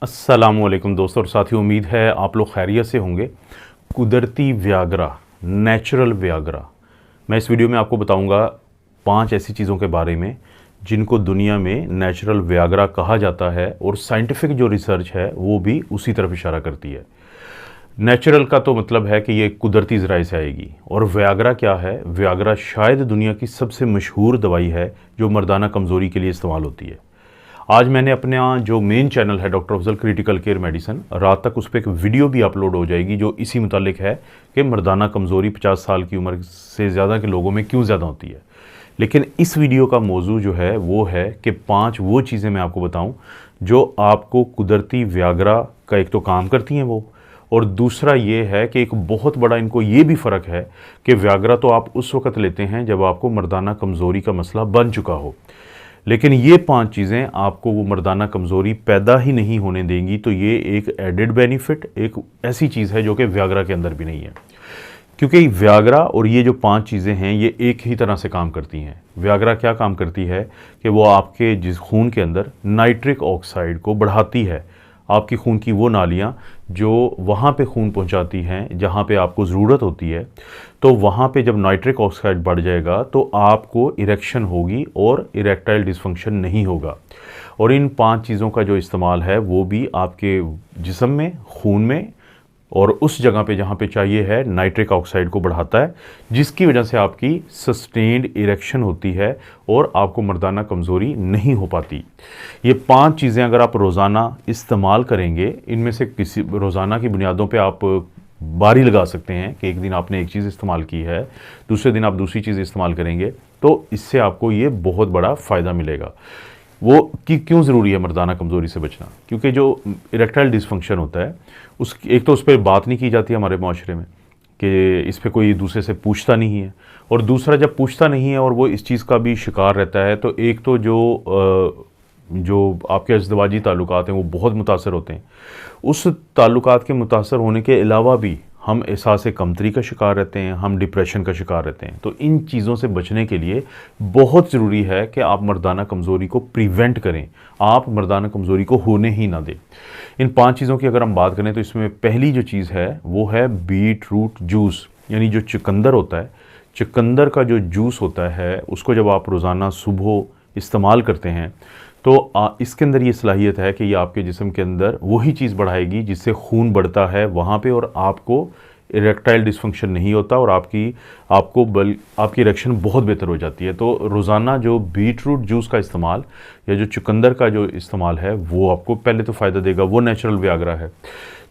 अस्सलामुअलैकुम दोस्तों और साथियों, उम्मीद है आप लोग खैरियत से होंगे। कुदरती व्याग्रा, नेचुरल व्याग्रा, मैं इस वीडियो में आपको बताऊंगा 5 ऐसी चीज़ों के बारे में जिनको दुनिया में नेचुरल व्याग्रा कहा जाता है और साइंटिफिक जो रिसर्च है वो भी उसी तरफ इशारा करती है। नेचुरल का तो मतलब है कि ये कुदरती ज़राए से आएगी। और व्याग्रा क्या है? व्याग्रा शायद दुनिया की सबसे मशहूर दवाई है जो मर्दाना कमज़ोरी के लिए इस्तेमाल होती है। आज मैंने अपने जो मेन चैनल है doctor Afzal critical care medicine, रात तक उस पर एक वीडियो भी अपलोड हो जाएगी जो इसी मुतालिक है कि मर्दाना कमज़ोरी 50 साल की उम्र से ज़्यादा के लोगों में क्यों ज़्यादा होती है। लेकिन इस वीडियो का मौजू जो है वो है कि 5 वो चीज़ें मैं आपको बताऊं जो आपको कुदरती व्याग्रा का एक तो काम करती हैं वो, और दूसरा ये है कि एक बहुत बड़ा इनको ये भी फ़र्क है कि व्याग्रा तो आप उस वक़्त लेते हैं जब आपको मर्दाना कमज़ोरी का मसला बन चुका हो, लेकिन ये 5 चीज़ें आपको वो मर्दाना कमज़ोरी पैदा ही नहीं होने देंगी। तो ये एक एडेड बेनिफिट, एक ऐसी चीज़ है जो कि व्याग्रा के अंदर भी नहीं है, क्योंकि व्याग्रा और ये जो 5 चीज़ें हैं ये एक ही तरह से काम करती हैं। व्याग्रा क्या काम करती है कि वो आपके जिस खून के अंदर नाइट्रिक ऑक्साइड को बढ़ाती है। आपकी खून की वो नालियाँ जो वहाँ पे खून पहुँचाती हैं जहाँ पे आपको ज़रूरत होती है, तो वहाँ पे जब नाइट्रिक ऑक्साइड बढ़ जाएगा तो आपको इरेक्शन होगी और इरेक्टाइल डिसफंक्शन नहीं होगा। और इन 5 चीज़ों का जो इस्तेमाल है वो भी आपके जिस्म में, खून में और उस जगह पे जहाँ पे चाहिए है नाइट्रिक ऑक्साइड को बढ़ाता है, जिसकी वजह से आपकी सस्टेन्ड इरेक्शन होती है और आपको मर्दाना कमज़ोरी नहीं हो पाती। ये 5 चीज़ें अगर आप रोज़ाना इस्तेमाल करेंगे, इनमें से किसी रोज़ाना की बुनियादों पे आप बारी लगा सकते हैं कि एक दिन आपने एक चीज़ इस्तेमाल की है, दूसरे दिन आप दूसरी चीज़ इस्तेमाल करेंगे, तो इससे आपको ये बहुत बड़ा फ़ायदा मिलेगा। वो कि क्यों ज़रूरी है मर्दाना कमज़ोरी से बचना? क्योंकि जो इरेक्टाइल डिसफंक्शन होता है उस एक तो उस पर बात नहीं की जाती है हमारे माशरे में कि इस पर कोई दूसरे से पूछता नहीं है, और दूसरा जब पूछता नहीं है और वो इस चीज़ का भी शिकार रहता है तो एक तो जो आपके अज़दवाजी ताल्लुकात हैं वो बहुत मुतासर होते हैं। उस ताल्लुकात के मुतासर होने के अलावा भी हम एहसास कमतरी का शिकार रहते हैं, हम डिप्रेशन का शिकार रहते हैं। तो इन चीज़ों से बचने के लिए बहुत ज़रूरी है कि आप मर्दाना कमज़ोरी को प्रिवेंट करें, आप मर्दाना कमज़ोरी को होने ही ना दें। इन 5 चीज़ों की अगर हम बात करें तो इसमें पहली जो चीज़ है वो है बीट रूट जूस, यानी जो चुकंदर होता है, चुकंदर का जो जूस होता है उसको जब आप रोज़ाना सुबह इस्तेमाल करते हैं तो इसके अंदर ये सलाहियत है कि ये आपके जिस्म के अंदर वही चीज़ बढ़ाएगी जिससे खून बढ़ता है वहाँ पे, और आपको इरेक्टाइल डिसफंक्शन नहीं होता और आपकी इरेक्शन बहुत बेहतर हो जाती है। तो रोज़ाना जो बीट रूट जूस का इस्तेमाल या जो चुकंदर का जो इस्तेमाल है वो आपको पहले तो फ़ायदा देगा, वो नेचुरल व्याग्रा है।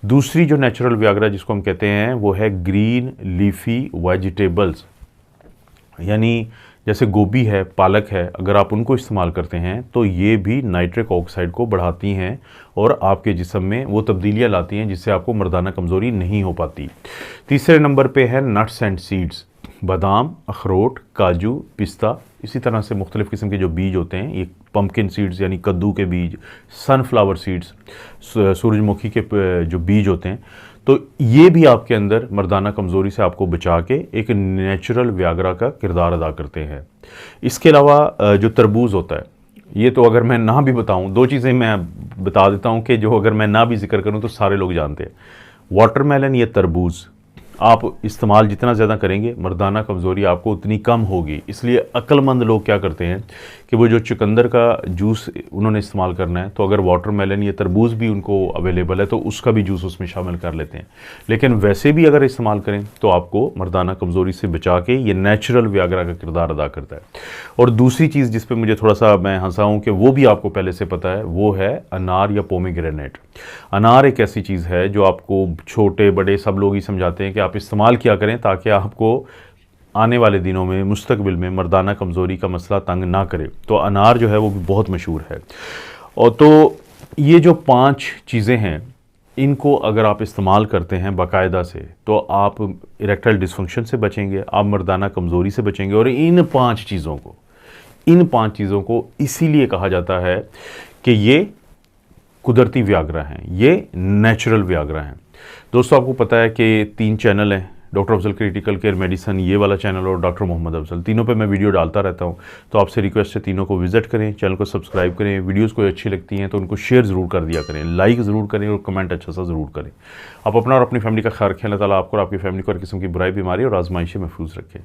दूसरी जो नेचुरल व्याग्रा जिसको हम कहते हैं वो है ग्रीन लीफी वेजिटेबल्स, यानी जैसे गोभी है, पालक है, अगर आप उनको इस्तेमाल करते हैं तो ये भी नाइट्रिक ऑक्साइड को बढ़ाती हैं और आपके जिस्म में वो तब्दीलियाँ लाती हैं जिससे आपको मर्दाना कमज़ोरी नहीं हो पाती। तीसरे नंबर पे है नट्स एंड सीड्स, बादाम, अखरोट, काजू, पिस्ता, इसी तरह से मुख्तलिफ़ किस्म के जो बीज होते हैं, ये पम्पकिन सीड्स यानी कद्दू के बीज, सनफ्लावर सीड्स, सूरजमुखी के जो बीज होते हैं, तो ये भी आपके अंदर मर्दाना कमज़ोरी से आपको बचा के एक नेचुरल व्याग्रा का किरदार अदा करते हैं। इसके अलावा जो तरबूज होता है, ये तो अगर मैं ना भी बताऊं, 2 चीज़ें मैं बता देता हूं कि जो अगर मैं ना भी जिक्र करूं तो सारे लोग जानते हैं। वाटरमेलन या तरबूज आप इस्तेमाल जितना ज़्यादा करेंगे मर्दाना कमज़ोरी आपको उतनी कम होगी। इसलिए अक्लमंद लोग क्या करते हैं कि वो जो चुकंदर का जूस उन्होंने इस्तेमाल करना है तो अगर वाटरमेलन या तरबूज भी उनको अवेलेबल है तो उसका भी जूस उसमें शामिल कर लेते हैं। लेकिन वैसे भी अगर इस्तेमाल करें तो आपको मर्दाना कमज़ोरी से बचा के ये नेचुरल व्याग्रा का किरदार अदा करता है। और दूसरी चीज़ जिस पर मुझे थोड़ा सा मैं हंसा हूँ कि वो भी आपको पहले से पता है, वो है अनार या पोमीग्रेनेट। अनार एक ऐसी चीज़ है जो आपको छोटे बड़े सब लोग ही समझाते हैं कि आप इस्तेमाल किया करें ताकि आपको आने वाले दिनों में मुस्तकबिल में मर्दाना कमज़ोरी का मसला तंग ना करे। तो अनार जो है वो भी बहुत मशहूर है। और तो ये जो 5 चीज़ें हैं इनको अगर आप इस्तेमाल करते हैं बाकायदा से तो आप इरेक्टाइल डिसफंक्शन से बचेंगे, आप मर्दाना कमज़ोरी से बचेंगे। और इन 5 चीज़ों को इसीलिए कहा जाता है कि ये कुदरती व्याग्रा हैं, ये नेचुरल व्याग्रा हैं। दोस्तों आपको पता है कि 3 चैनल हैं doctor Afzal critical care medicine ये वाला चैनल और डॉक्टर मोहम्मद अफजल, तीनों पे मैं वीडियो डालता रहता हूँ। तो आपसे रिक्वेस्ट है तीनों को विजिट करें, चैनल को सब्सक्राइब करें, वीडियोज़ कोई अच्छी लगती हैं तो उनको शेयर ज़रूर कर दिया करें, लाइक ज़रूर करें और कमेंट अच्छा सा ज़रूर करें। आप अपना और अपनी फैमिली का ख्याल रखें। अल्लाह ताला आपको और आपकी फैमिली को हर किस्म की बुराई, बीमारी और आजमाइशी महफूज रखें।